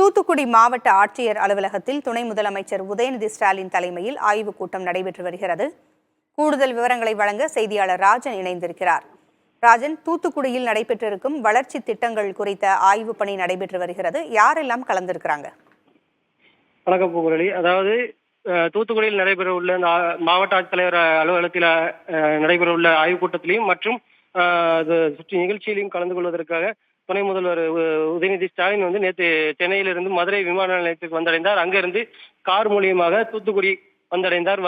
தூத்துக்குடி மாவட்ட ஆட்சியர் அலுவலகத்தில் துணை முதலமைச்சர் உதயநிதி ஸ்டாலின் தலைமையில் ஆய்வுக் கூட்டம் நடைபெற்று வருகிறது. கூடுதல் விவரங்களை வழங்க செய்தியாளர் ராஜன் இணைந்திருக்கிறார். ராஜன், தூத்துக்குடியில் நடைபெற்றிருக்கும் வளர்ச்சி திட்டங்கள் குறித்த ஆய்வு பணி நடைபெற்று வருகிறது. யாரெல்லாம் கலந்திருக்கிறாங்க? வணக்கம் பூங்குழலி. அதாவது தூத்துக்குடியில் நடைபெற உள்ள மாவட்ட ஆட்சித்தலைவர் அலுவலகத்தில் நடைபெற உள்ள ஆய்வுக் கூட்டத்திலையும் மற்றும் நிகழ்ச்சியிலையும் கலந்து கொள்வதற்காக துணை முதல்வர் உதயநிதி ஸ்டாலின் நேற்று சென்னையிலிருந்து மதுரை விமான நிலையத்துக்கு வந்தடைந்தார். அங்கிருந்து கார் மூலியமாக தூத்துக்குடி வந்தடைந்தார்.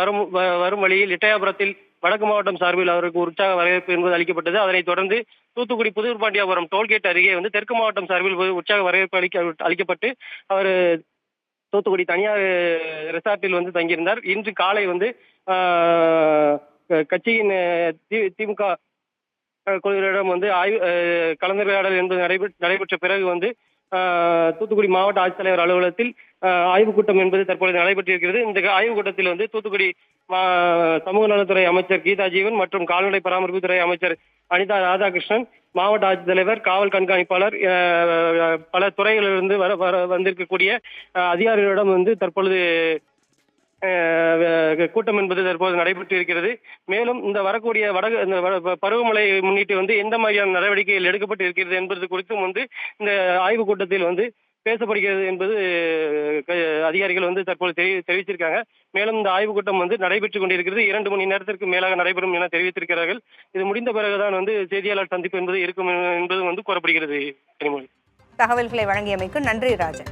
வரும் வழியில் இட்டயாபுரத்தில் வடக்கு மாவட்டம் சார்பில் அவருக்கு உற்சாக வரவேற்பு என்பது அளிக்கப்பட்டது. அதனைத் தொடர்ந்து தூத்துக்குடி புதூர் பாண்டியாபுரம் டோல்கேட் அருகே தெற்கு மாவட்டம் சார்பில் உற்சாக வரவேற்பு அளிக்கப்பட்டு அவர் தூத்துக்குடி தனியார் ரெசார்ட்டில் தங்கியிருந்தார். இன்று காலை கட்சியின் திமுக குழுவினரிடம் ஆய்வு கலந்துரையாடல் என்பது நடைபெற்ற பிறகு தூத்துக்குடி மாவட்ட ஆட்சித்தலைவர் அலுவலகத்தில் ஆய்வுக் கூட்டம் என்பது தற்பொழுது நடைபெற்றிருக்கிறது. இந்த ஆய்வுக் கூட்டத்தில் தூத்துக்குடி சமூக நலத்துறை அமைச்சர் கீதா ஜீவன் மற்றும் கால்நடை பராமரிப்புத்துறை அமைச்சர் அனிதா ராதாகிருஷ்ணன், மாவட்ட ஆட்சித்தலைவர், காவல் கண்காணிப்பாளர், பல துறைகளிலிருந்து வந்திருக்கக்கூடிய அதிகாரிகளிடம் தற்பொழுது கூட்டம் என்பது தற்போது நடைபெற்று இருக்கிறது. மேலும் இந்த வரக்கூடிய பருவமழை முன்னிட்டு எந்த மாதிரியான நடவடிக்கைகள் எடுக்கப்பட்டு இருக்கிறது என்பது குறித்தும் இந்த ஆய்வுக் கூட்டத்தில் பேசப்படுகிறது என்பது அதிகாரிகள் தற்போது தெரிவித்திருக்காங்க. மேலும் இந்த ஆய்வுக் கூட்டம் நடைபெற்றுக் கொண்டிருக்கிறது. 2 மணி நேரத்திற்கு மேலாக நடைபெறும் என தெரிவித்திருக்கிறார்கள். இது முடிந்த பிறகுதான் செய்தியாளர் சந்திப்பு என்பது இருக்கும் என்பது கூறப்படுகிறது. தகவல்களை வழங்கியமைக்கு நன்றி ராஜன்.